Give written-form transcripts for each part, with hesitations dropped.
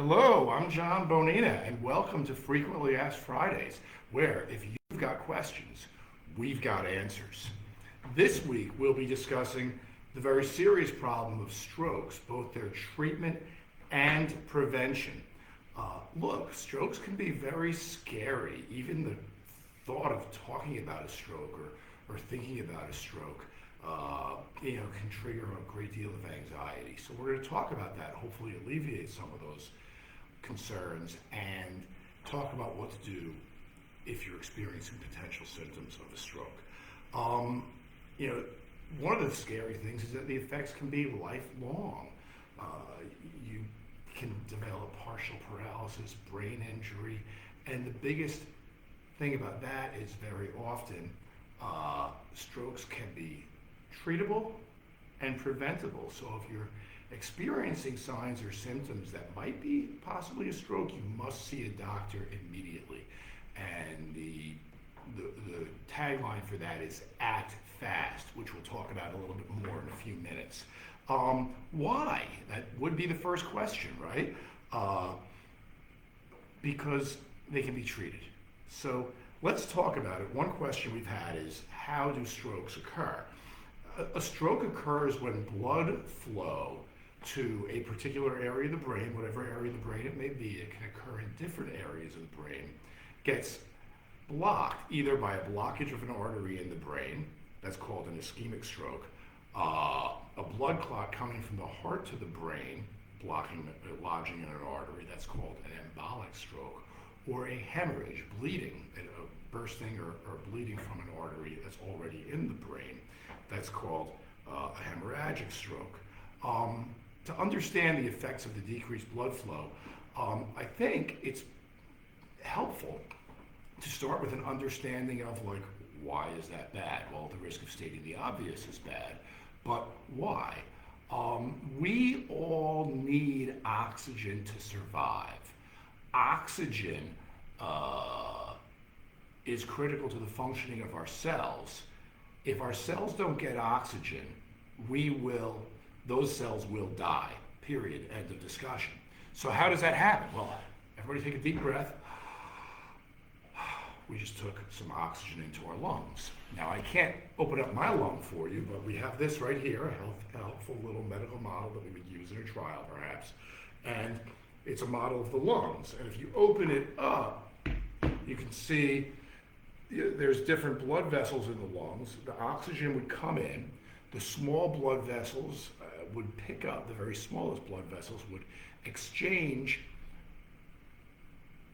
Hello, I'm John Bonina, and welcome to Frequently Asked Fridays, where if you've got questions, we've got answers. This week, we'll be discussing the very serious problem of strokes, both their treatment and prevention. Look, strokes can be very scary. Even the thought of talking about a stroke or thinking about a stroke, can trigger a great deal of anxiety. So we're going to talk about that, hopefully alleviate some of those concerns, and talk about what to do if you're experiencing potential symptoms of a stroke. One of the scary things is that the effects can be lifelong. You can develop partial paralysis, brain injury, and the biggest thing about that is very often strokes can be treatable and preventable. So if you're experiencing signs or symptoms that might be possibly a stroke, you must see a doctor immediately. And the tagline for that is act fast, which we'll talk about a little bit more in a few minutes. Why? That would be the first question, right? Because they can be treated. So let's talk about it. One question we've had is, how do strokes occur? A stroke occurs when blood flow to a particular area of the brain, whatever area of the brain it may be. It can occur in different areas of the brain, gets blocked either by a blockage of an artery in the brain, that's called an ischemic stroke, a blood clot coming from the heart to the brain, lodging in an artery, that's called an embolic stroke, or a hemorrhage, bleeding, bursting or bleeding from an artery that's already in the brain, that's called a hemorrhagic stroke. To understand the effects of the decreased blood flow, I think it's helpful to start with an understanding of, why is that bad? Well, the risk of stating the obvious is bad, but why? We all need oxygen to survive. Oxygen is critical to the functioning of our cells. If our cells don't get oxygen, those cells will die, period, end of discussion. So how does that happen? Well, everybody take a deep breath. We just took some oxygen into our lungs. Now, I can't open up my lung for you, but we have this right here, a helpful little medical model that we would use in a trial, perhaps. And it's a model of the lungs. And if you open it up, you can see there's different blood vessels in the lungs. The oxygen would come in. The small blood vessels would pick up, the very smallest blood vessels would exchange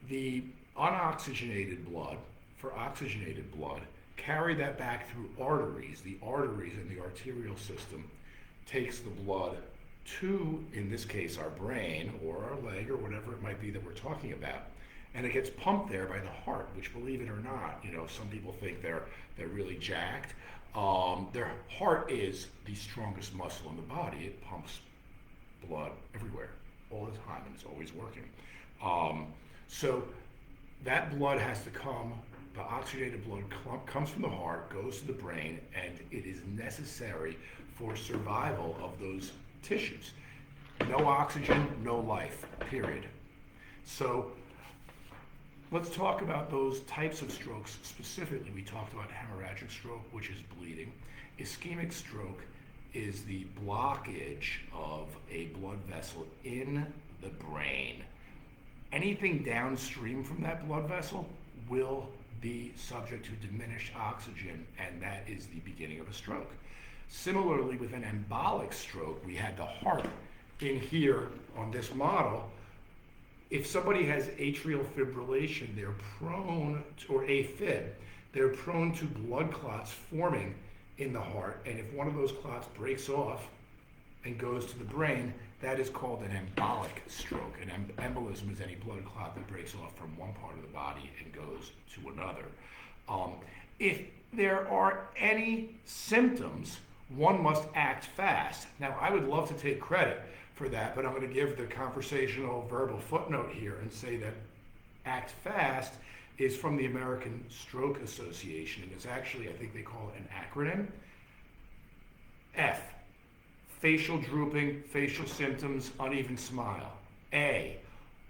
the unoxygenated blood for oxygenated blood, carry that back through arteries. The arteries in the arterial system takes the blood to, in this case, our brain or our leg or whatever it might be that we're talking about. And it gets pumped there by the heart, which, believe it or not, some people think they're really jacked. Their heart is the strongest muscle in the body. It pumps blood everywhere, all the time, and it's always working. So that blood has to come, the oxygenated blood comes from the heart, goes to the brain, and it is necessary for survival of those tissues. No oxygen, no life, period. So let's talk about those types of strokes specifically. We talked about hemorrhagic stroke, which is bleeding. Ischemic stroke is the blockage of a blood vessel in the brain. Anything downstream from that blood vessel will be subject to diminished oxygen, and that is the beginning of a stroke. Similarly, with an embolic stroke, we had the heart in here on this model. If somebody has atrial fibrillation, they're prone to, or AFib, they're prone to blood clots forming in the heart. And if one of those clots breaks off and goes to the brain, that is called an embolic stroke. An embolism is any blood clot that breaks off from one part of the body and goes to another. If there are any symptoms, one must act fast. Now, I would love to take credit for that, but I'm going to give the conversational verbal footnote here and say that act fast is from the American Stroke Association, and it's actually, I think they call it an acronym. F, facial drooping, facial symptoms, uneven smile. A,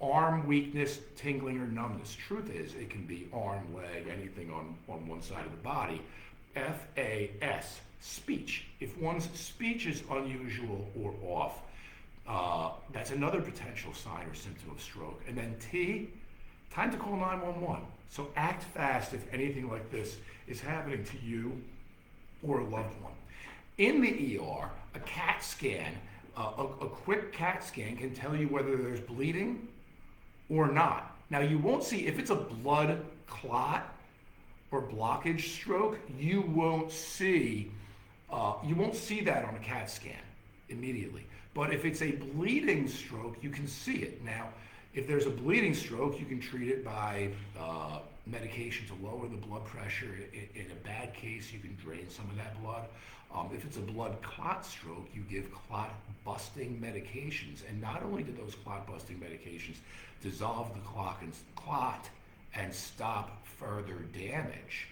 Arm weakness, tingling, or numbness. Truth is, it can be arm, leg, anything on one side of the body. FAS, speech. If one's speech is unusual or off, that's another potential sign or symptom of stroke. And then T, time to call 911. So act fast if anything like this is happening to you or a loved one. In the ER, a CAT scan, a quick CAT scan can tell you whether there's bleeding or not. Now you won't see, if it's a blood clot or blockage stroke, you won't see that on a CAT scan immediately. But if it's a bleeding stroke, you can see it. Now, if there's a bleeding stroke, you can treat it by medication to lower the blood pressure. In a bad case, you can drain some of that blood. If it's a blood clot stroke, you give clot-busting medications. And not only do those clot-busting medications dissolve the clot and stop further damage,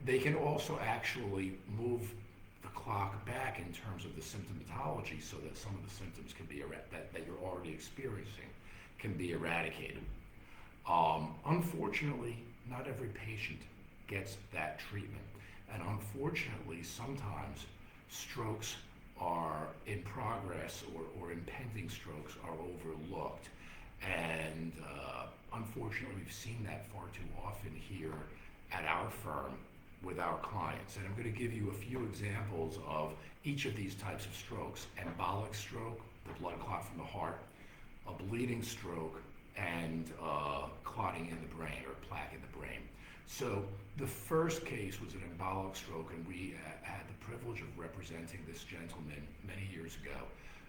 they can also actually move the clock back in terms of the symptomatology so that some of the symptoms can be that you're already experiencing can be eradicated. Unfortunately, not every patient gets that treatment. And unfortunately, sometimes strokes are in progress or impending strokes are overlooked. And unfortunately, we've seen that far too often here at our firm with our clients. And I'm going to give you a few examples of each of these types of strokes: embolic stroke, the blood clot from the heart, a bleeding stroke, and clotting in the brain, or plaque in the brain. So the first case was an embolic stroke, and we had the privilege of representing this gentleman many years ago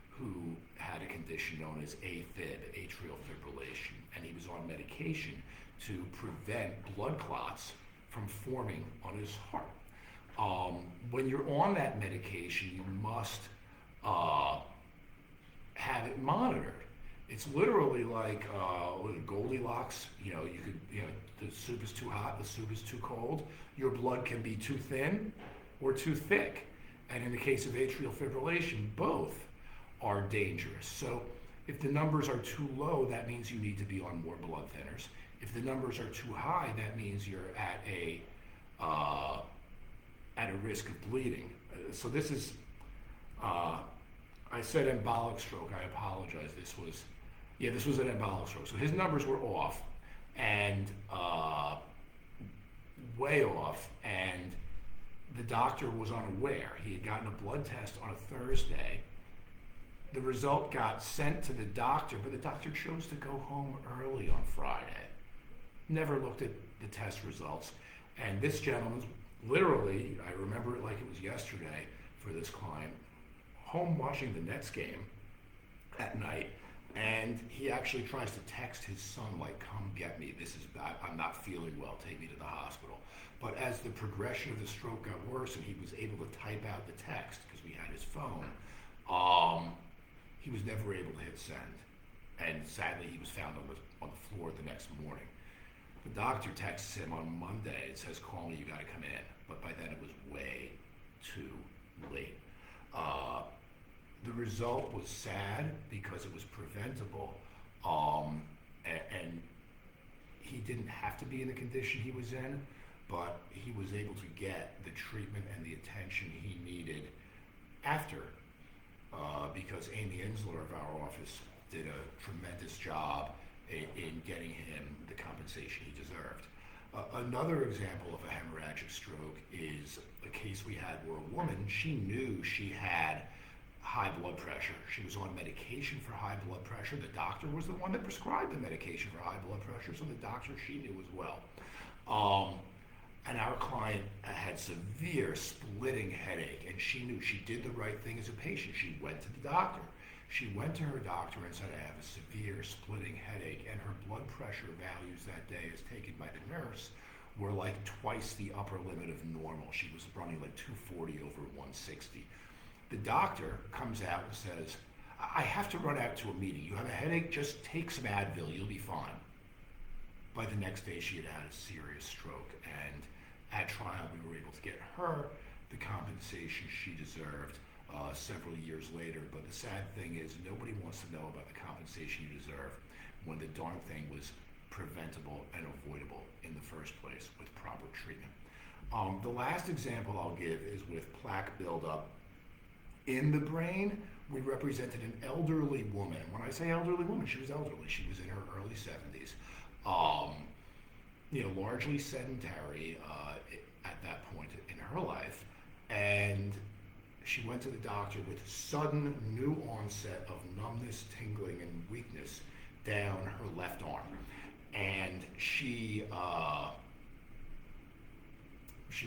who had a condition known as AFib, atrial fibrillation, and he was on medication to prevent blood clots from forming on his heart. When you're on that medication, you must have it monitored. It's literally like Goldilocks. The soup is too hot, the soup is too cold. Your blood can be too thin or too thick. And in the case of atrial fibrillation, both are dangerous. So if the numbers are too low, that means you need to be on more blood thinners. If the numbers are too high, that means you're at a risk of bleeding. So this is, I said embolic stroke. I apologize. This was an embolic stroke. So his numbers were off, and way off, and the doctor was unaware. He had gotten a blood test on a Thursday. The result got sent to the doctor, but the doctor chose to go home early on Friday. Never looked at the test results. And this gentleman's literally, I remember it like it was yesterday for this client, home watching the Nets game at night, and he actually tries to text his son, like, come get me, I'm not feeling well, take me to the hospital. But as the progression of the stroke got worse and he was able to type out the text because we had his phone, he was never able to hit send. And sadly, he was found on the floor the next morning. The doctor texts him on Monday and says, call me, you gotta come in. But by then it was way too late. The result was sad because it was preventable, and he didn't have to be in the condition he was in, but he was able to get the treatment and the attention he needed after, because Amy Insler of our office did a tremendous job in getting him the compensation he deserved. Another example of a hemorrhagic stroke is a case we had where a woman, she knew she had high blood pressure. She was on medication for high blood pressure. The doctor was the one that prescribed the medication for high blood pressure, so the doctor she knew as well. And our client had severe splitting headache, and she knew she did the right thing as a patient. She went to the doctor. She went to her doctor and said, I have a severe splitting headache, and her blood pressure values that day as taken by the nurse were like twice the upper limit of normal. She was running like 240 over 160. The doctor comes out and says, I have to run out to a meeting. You have a headache, just take some Advil, you'll be fine. By the next day, she had had a serious stroke, and at trial, we were able to get her the compensation she deserved several years later. But the sad thing is, nobody wants to know about the compensation you deserve when the darn thing was preventable and avoidable in the first place with proper treatment. The last example I'll give is with plaque buildup in the brain. We represented an elderly woman. When I say elderly woman, she was elderly. She was in her early 70s. Largely sedentary at that point in her life. And she went to the doctor with sudden new onset of numbness, tingling, and weakness down her left arm. And she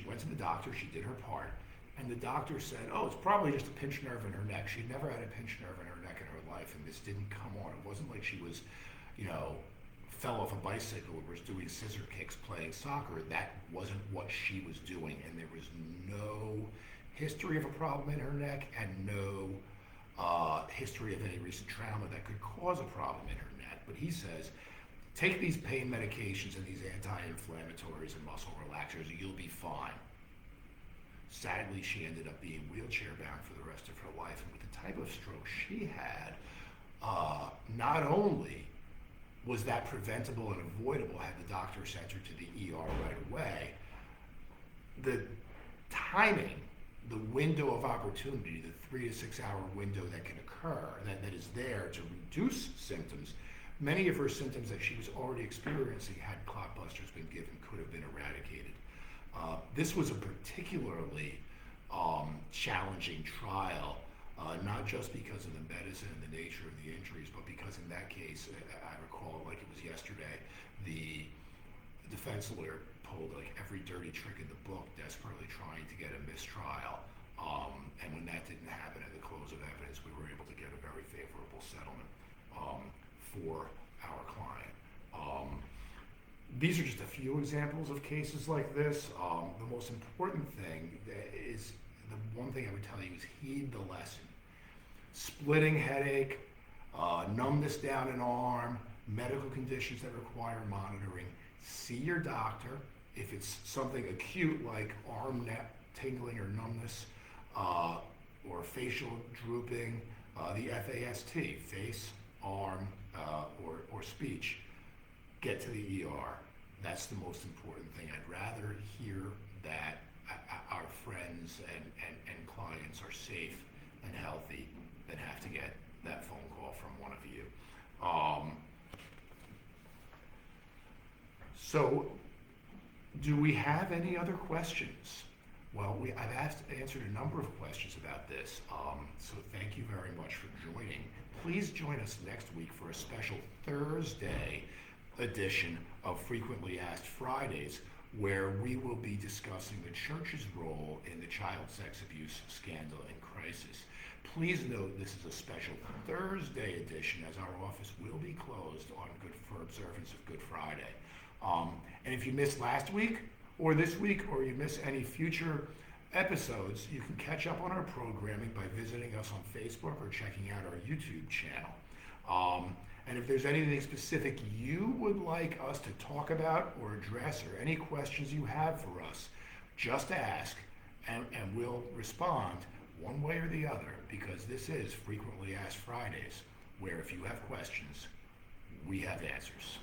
went to the doctor, she did her part, and the doctor said, oh, it's probably just a pinched nerve in her neck. She'd never had a pinched nerve in her neck in her life, and this didn't come on. It wasn't like she was, fell off a bicycle or was doing scissor kicks playing soccer. That wasn't what she was doing, and there was no history of a problem in her neck and no history of any recent trauma that could cause a problem in her neck. But he says, take these pain medications and these anti-inflammatories and muscle relaxers, you'll be fine. Sadly, she ended up being wheelchair bound for the rest of her life. And with the type of stroke she had, not only was that preventable and avoidable had the doctor sent her to the ER right away, the timing, the window of opportunity, the 3 to 6 hour window that can occur, that is there to reduce symptoms, many of her symptoms that she was already experiencing had clotbusters been given could have been eradicated. This was a particularly challenging trial, not just because of the medicine and the nature of the injuries, but because in that case, I recall like it was yesterday, the defense lawyer pulled like every dirty trick in the book, desperately trying to get a mistrial. And when that didn't happen at the close of evidence, we were able to get a very favorable settlement for our client. These are just a few examples of cases like this. The most important thing is, the one thing I would tell you is heed the lesson. Splitting headache, numbness down an arm, medical conditions that require monitoring. See your doctor. If it's something acute like arm tingling or numbness, or facial drooping, the FAST, face, arm, or speech, get to the ER. That's the most important thing. I'd rather hear that our friends and clients are safe and healthy than have to get that phone call from one of you. So, do we have any other questions? Well, I've answered a number of questions about this, so thank you very much for joining. Please join us next week for a special Thursday edition of Frequently Asked Fridays, where we will be discussing the church's role in the child sex abuse scandal and crisis. Please note this is a special Thursday edition, as our office will be closed for observance of Good Friday. And if you missed last week, or this week, or you miss any future episodes, you can catch up on our programming by visiting us on Facebook or checking out our YouTube channel. And if there's anything specific you would like us to talk about or address, or any questions you have for us, just ask, and we'll respond one way or the other, because this is Frequently Asked Fridays, where if you have questions, we have answers.